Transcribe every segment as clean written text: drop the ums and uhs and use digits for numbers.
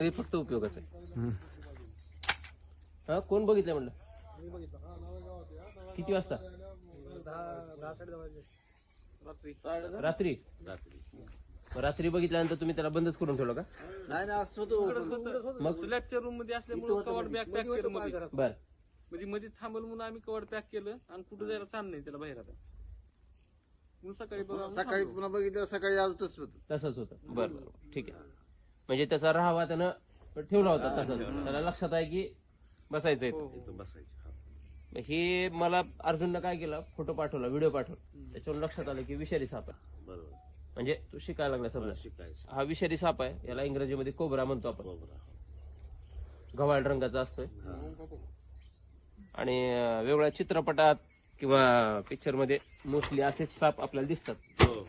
हे फक्त उपयोगाचं आहे. हा कोण बघितलं म्हणलं? किती वाजता? रात्री रात्री बघितल्यानंतर तुम्ही त्याला बंदच करून ठेवलं का? मग लेक्चर रूम मध्ये असल्यामुळे कवर बॅग पॅक केलं मध्ये. बर म्हणजे मध्ये थांबल म्हणून आम्ही कवर पॅक केलं आणि कुठं जायला चाल नाही त्याला बाहेर आता. मग सकाळी बघा सकाळी पुन्हा बघितलं सकाळी आजच होत. तसंच होतं. बरं ठीक आहे. म्हणजे त्याचा राहावा त्यानं ठेवला होता तसंच. त्याला लक्षात आहे की बसायचंय. इथं बसायचं. हे मला अर्जुननं काय केलं, फोटो पाठवला, व्हिडिओ पाठवला. त्याच्यावर लक्षात आलं की विषारी साप आहे. बरोबर. म्हणजे तू शिकायला लागला समजा. शिकायचं. हा विषारी साप आहे. याला इंग्रजीमध्ये कोबरा म्हणतो आपण. बरोबर. गव्हाळ रंगाचा असतोय हा. आणि वेगवेगळ्या चित्रपटात किंवा पिक्चर मध्ये मोस्टली असेच साप आपल्याला दिसतात. हो.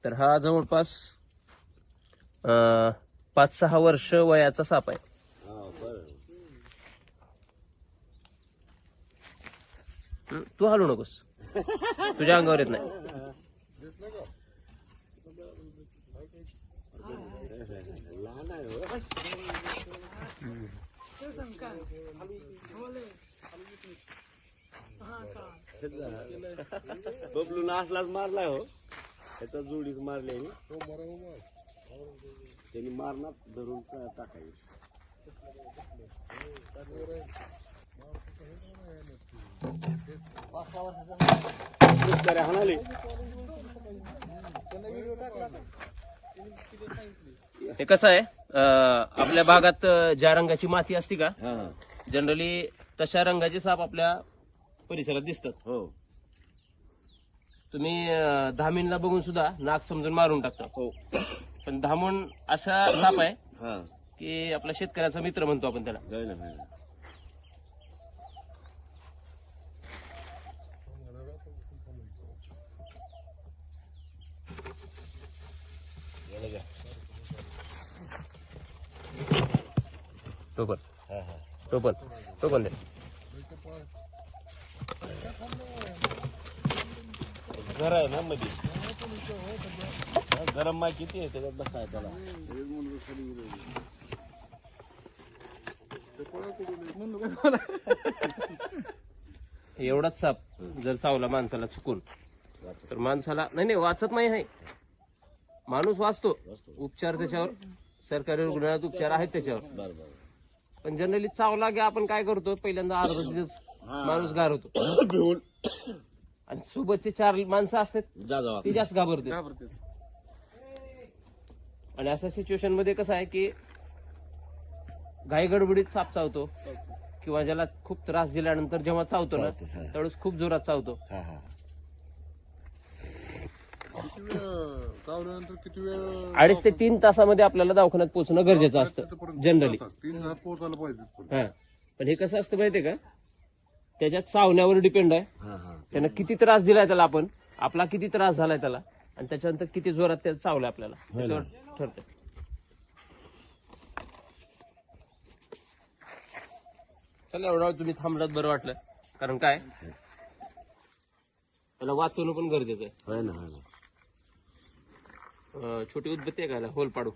तर हा जवळपास 5-6 वर्ष वयाचा साप आहे. हा, बरं. तू हलू नकोस, तुझ्या अंगावर येत नाही. लहान आहे हो. बबलू नासलाच मारलाय हो. त्याचा जोडीच मारले त्यांनी मारणार धरून टाकायचं. हाणाले ते कसं आहे, आपल्या भागात ज्या रंगाची माती असते का, हा. जनरली तशा रंगाचे साप आपल्या परिसरात दिसतात. हो तुम्ही धामीनला बघून सुद्धा नाक समजून मारून टाकता. हो. पण धामून असा साप आहे हा. की आपला शेतकऱ्याचा मित्र म्हणतो आपण त्याला. जाय ना, जाय ना. टोपण हा, हा. टोपण टोपण दे. घर आहे ना मध्ये. गरम माय किती आहे त्याच्यात बसाय त्याला. एवढाच साप जर चावला माणसाला चुकून तर माणसाला नाही वाचत नाही आहे. माणूस वाचतो, उपचार त्याच्यावर सरकारी रुग्णालयात उपचार आहेत त्याच्यावर. बरोबर. पण जनरली चावला की आपण काय करतो, पहिल्यांदा अर्धा दिवस माणूस गार होतो भिवून आणि सोबतचे 4 माणसं असतात जा ती जास्त घाबरते. घाबरते. आणि अशा सिच्युएशन मध्ये कसं आहे की घाई गडबडीत साप चावतो किंवा ज्याला खूप त्रास दिल्यानंतर जेव्हा चावतो ना त्यावेळेस खूप जोरात चावतो. हा, हा. किती वेळ 2.5 ते 3 तासामध्ये आपल्याला दवाखान्यात पोहोचणं गरजेचं असतं जनरली. 3 तास पोहोचायला पाहिजे. हा, पण हे कसं असतं माहितीये का, त्याच्या चावण्यावर डिपेंड आहे. हा, हा. त्यानं किती त्रास दिलाय त्याला, आपण आपला किती त्रास झालाय त्याला, आणि त्याच्यानंतर किती जोरात त्याला चावलं आपल्याला त्याच्यावर ठरतं. चला एवढा वेळ तुम्ही थांबलात बरं वाटलं, कारण काय त्याला वाचवणं पण गरजेचं आहे. होय ना, होय ना. छोटी उदबत्ती आहे का होल पाडू.